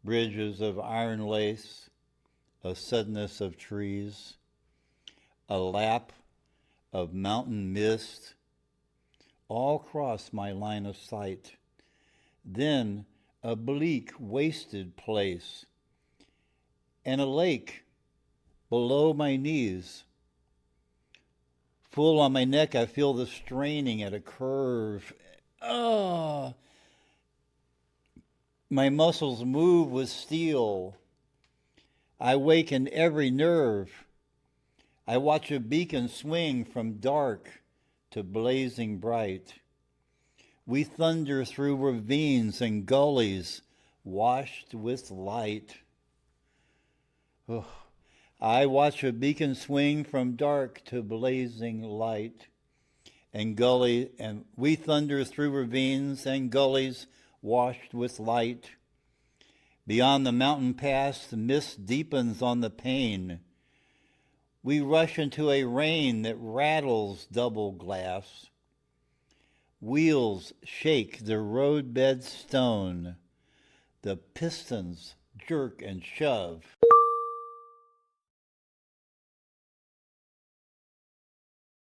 bridges of iron lace, a suddenness of trees, a lap of mountain mist, all cross my line of sight. Then a bleak, wasted place, and a lake below my knees. Full on my neck, I feel the straining at a curve. Ah! My muscles move with steel. I waken every nerve. I watch a beacon swing from dark to blazing bright. We thunder through ravines and gullies washed with light. Oh, I watch a beacon swing from dark to blazing light. And we thunder through ravines and gullies washed with light. Beyond the mountain pass, the mist deepens on the pane. We rush into a rain that rattles double glass. Wheels shake the roadbed stone. The pistons jerk and shove.